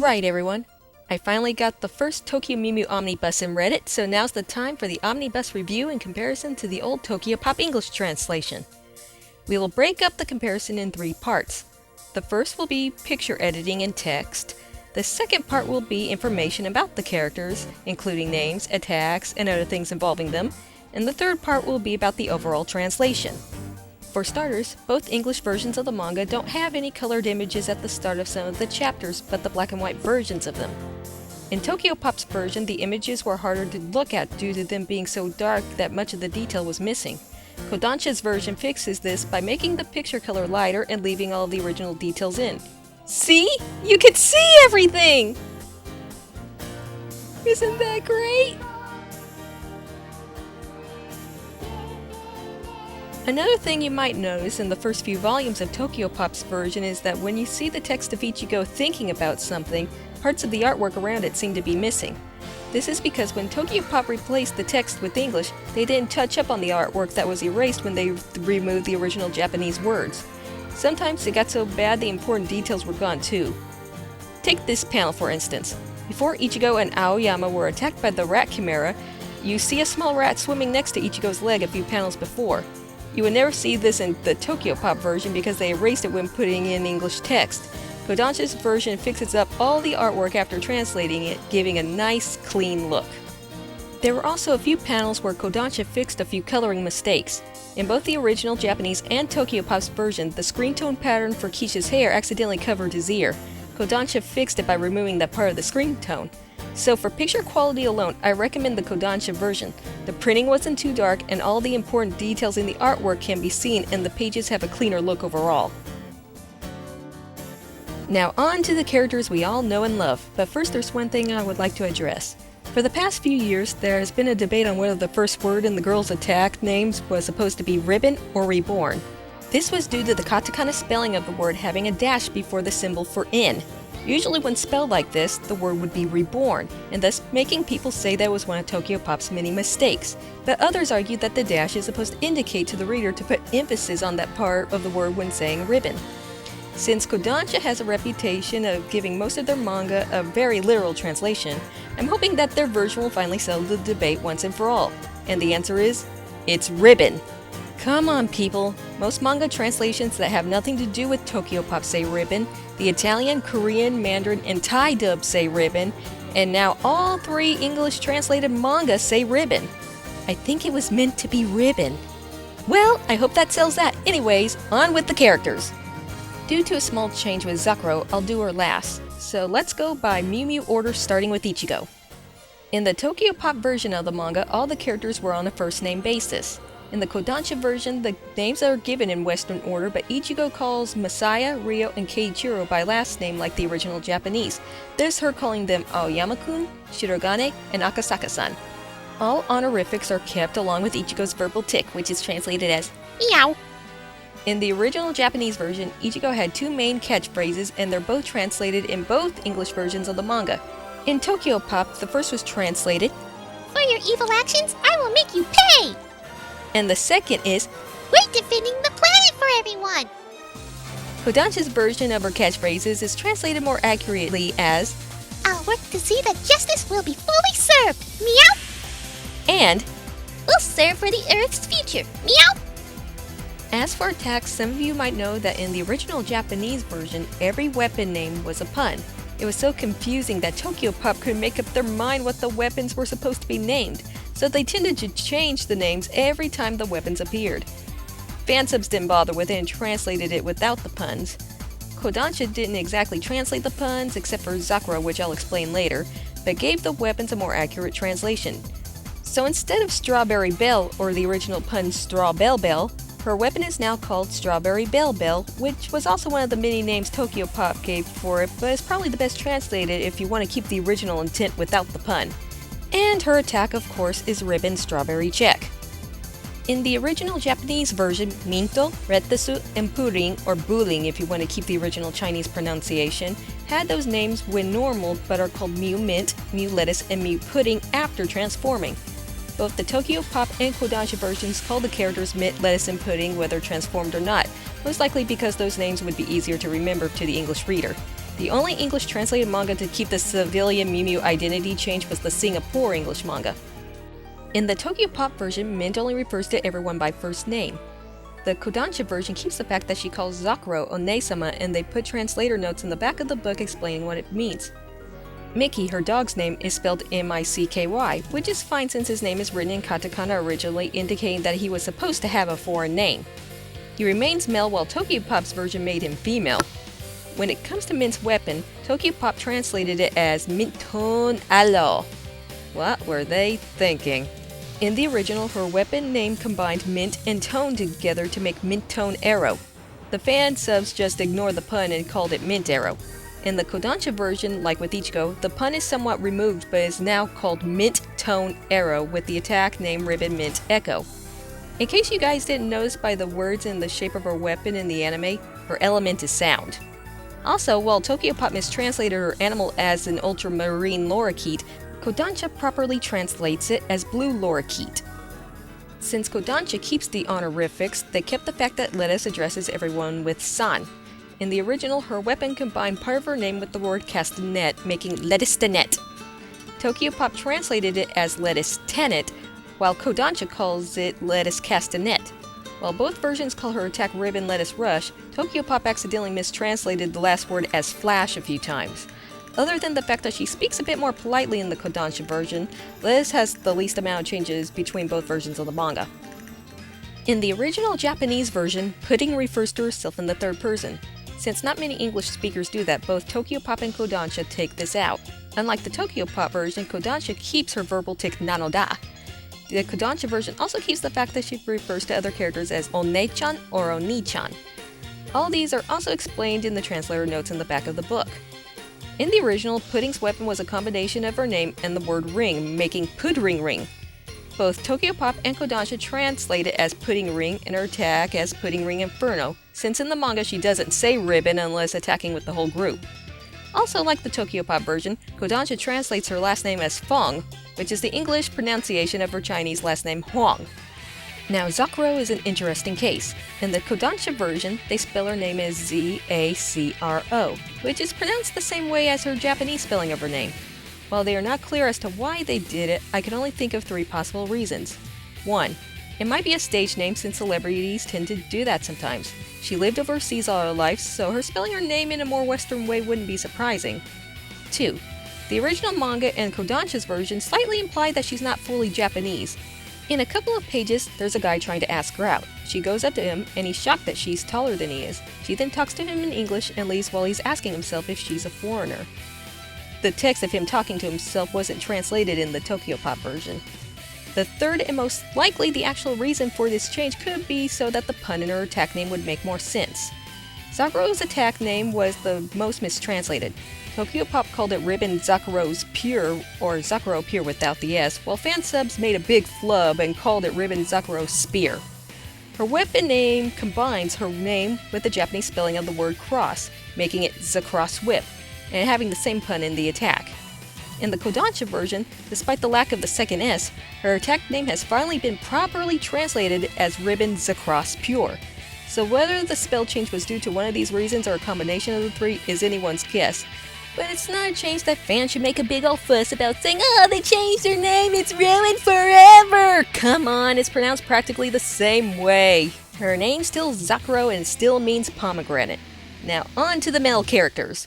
Alright everyone, I finally got the first Tokyo Mew Mew Omnibus in Reddit, so now's the time for the Omnibus review in comparison to the old TokyoPop English translation. We will break up the comparison in 3 parts. The first will be picture editing and text. The second part will be information about the characters, including names, attacks, and other things involving them. And the third part will be about the overall translation. For starters, both English versions of the manga don't have any colored images at the start of some of the chapters, but the black and white versions of them. In TokyoPop's version, the images were harder to look at due to them being so dark that much of the detail was missing. Kodansha's version fixes this by making the picture color lighter and leaving all the original details in. See? You can see everything! Isn't that great? Another thing you might notice in the first few volumes of TokyoPop's version is that when you see the text of Ichigo thinking about something, parts of the artwork around it seem to be missing. This is because when TokyoPop replaced the text with English, they didn't touch up on the artwork that was erased when they removed the original Japanese words. Sometimes it got so bad the important details were gone too. Take this panel for instance. Before Ichigo and Aoyama were attacked by the rat chimera, you see a small rat swimming next to Ichigo's leg a few panels before. You would never see this in the TokyoPop version because they erased it when putting in English text. Kodansha's version fixes up all the artwork after translating it, giving a nice, clean look. There were also a few panels where Kodansha fixed a few coloring mistakes. In both the original Japanese and TokyoPop's version, the screen tone pattern for Kisha's hair accidentally covered his ear. Kodansha fixed it by removing that part of the screen tone. So for picture quality alone, I recommend the Kodansha version. The printing wasn't too dark and all the important details in the artwork can be seen and the pages have a cleaner look overall. Now on to the characters we all know and love, but first there's one thing I would like to address. For the past few years, there has been a debate on whether the first word in the girls' attack names was supposed to be ribbon or reborn. This was due to the katakana spelling of the word having a dash before the symbol for in. Usually when spelled like this, the word would be reborn, and thus making people say that was one of TokyoPop's many mistakes. But others argued that the dash is supposed to indicate to the reader to put emphasis on that part of the word when saying ribbon. Since Kodansha has a reputation of giving most of their manga a very literal translation, I'm hoping that their version will finally settle the debate once and for all. And the answer is, it's ribbon! Come on people, most manga translations that have nothing to do with TokyoPop say ribbon, the Italian, Korean, Mandarin, and Thai dubs say ribbon, and now all 3 English translated manga say ribbon. I think it was meant to be ribbon. Well, I hope that sells that. Anyways, on with the characters. Due to a small change with Zakuro, I'll do her last, so let's go by Mew Mew order starting with Ichigo. In the TokyoPop version of the manga, all the characters were on a first name basis. In the Kodansha version, the names are given in Western order, but Ichigo calls Masaya, Ryo, and Keiichiro by last name like the original Japanese. There's her calling them Aoyama-kun, Shirogane, and Akasaka-san. All honorifics are kept along with Ichigo's verbal tick, which is translated as meow. In the original Japanese version, Ichigo had 2 main catchphrases, and they're both translated in both English versions of the manga. In TokyoPop, the first was translated, "For your evil actions, I will make you pay!" And the second is, "We're defending the planet for everyone!" Kodansha's version of her catchphrases is translated more accurately as, "I'll work to see that justice will be fully served, meow!" And, "We'll serve for the Earth's future, meow!" As for attacks, some of you might know that in the original Japanese version, every weapon name was a pun. It was so confusing that TokyoPop couldn't make up their mind what the weapons were supposed to be named, so they tended to change the names every time the weapons appeared. Fansubs didn't bother with it and translated it without the puns. Kodansha didn't exactly translate the puns, except for Zakura, which I'll explain later, but gave the weapons a more accurate translation. So instead of Strawberry Bell, or the original pun Straw Bell Bell, her weapon is now called Strawberry Bell Bell, which was also one of the many names TokyoPop gave for it, but is probably the best translated if you want to keep the original intent without the pun. And her attack, of course, is Ribbon Strawberry Check. In the original Japanese version, Minto, Rettesu, and Pudding, or Buling if you want to keep the original Chinese pronunciation, had those names when normal but are called Mew Mint, Mew Lettuce, and Mew Pudding after transforming. Both the TokyoPop and Kodansha versions call the characters Mint, Lettuce, and Pudding whether transformed or not, most likely because those names would be easier to remember to the English reader. The only English translated manga to keep the civilian Mew Mew identity change was the Singapore English manga. In the TokyoPop version, Mint only refers to everyone by first name. The Kodansha version keeps the fact that she calls Zakuro One-sama, and they put translator notes in the back of the book explaining what it means. Mickey, her dog's name, is spelled M-I-C-K-Y, which is fine since his name is written in katakana originally, indicating that he was supposed to have a foreign name. He remains male while TokyoPop's version made him female. When it comes to Mint's weapon, TokyoPop translated it as Minton Alo. What were they thinking? In the original, her weapon name combined mint and tone together to make Mint Tone Arrow. The fan subs just ignored the pun and called it Mint Arrow. In the Kodansha version, like with Ichigo, the pun is somewhat removed but is now called Mint Tone Arrow with the attack name Ribbon Mint Echo. In case you guys didn't notice by the words and the shape of her weapon in the anime, her element is sound. Also, while TokyoPop mistranslated her animal as an ultramarine lorikeet, Kodansha properly translates it as blue lorikeet. Since Kodansha keeps the honorifics, they kept the fact that Lettuce addresses everyone with san. In the original, her weapon combined part of her name with the word castanet, making Lettuce Tanet. TokyoPop translated it as Lettuce Tenet, while Kodansha calls it Lettuce Castanet. While both versions call her attack Ribbon Lettuce Rush, TokyoPop accidentally mistranslated the last word as Flash a few times. Other than the fact that she speaks a bit more politely in the Kodansha version, Liz has the least amount of changes between both versions of the manga. In the original Japanese version, Pudding refers to herself in the third person. Since not many English speakers do that, both TokyoPop and Kodansha take this out. Unlike the TokyoPop version, Kodansha keeps her verbal tick Nanoda. The Kodansha version also keeps the fact that she refers to other characters as One-chan or Oni-chan. All these are also explained in the translator notes in the back of the book. In the original, Pudding's weapon was a combination of her name and the word ring, making Pudding Ring. Both TokyoPop and Kodansha translate it as Pudding Ring and her attack as Pudding Ring Inferno, since in the manga she doesn't say ribbon unless attacking with the whole group. Also, like the TokyoPop version, Kodansha translates her last name as Fong, which is the English pronunciation of her Chinese last name Huang. Now, Zakuro is an interesting case. In the Kodansha version, they spell her name as Z-A-C-R-O, which is pronounced the same way as her Japanese spelling of her name. While they are not clear as to why they did it, I can only think of 3 possible reasons. 1. It might be a stage name since celebrities tend to do that sometimes. She lived overseas all her life, so her spelling her name in a more Western way wouldn't be surprising. 2. The original manga and Kodansha's version slightly imply that she's not fully Japanese. In a couple of pages, there's a guy trying to ask her out. She goes up to him, and he's shocked that she's taller than he is. She then talks to him in English and leaves while he's asking himself if she's a foreigner. The text of him talking to himself wasn't translated in the TokyoPop version. The third and most likely the actual reason for this change could be so that the pun in her attack name would make more sense. Zakuro's attack name was the most mistranslated. TokyoPop called it Ribbon Zakuro's Pure, or Zakuro Pure without the S, while fan subs made a big flub and called it Ribbon Zakuro's Spear. Her weapon name combines her name with the Japanese spelling of the word cross, making it Zacross Whip, and having the same pun in the attack. In the Kodansha version, despite the lack of the second S, her attack name has finally been properly translated as Ribbon Zacross Pure. So whether the spell change was due to one of these reasons or a combination of the 3 is anyone's guess. But it's not a change that fans should make a big ol' fuss about saying, "Oh, they changed her name, it's ruined forever!" Come on, it's pronounced practically the same way. Her name's still Zakuro and still means pomegranate. Now on to the male characters.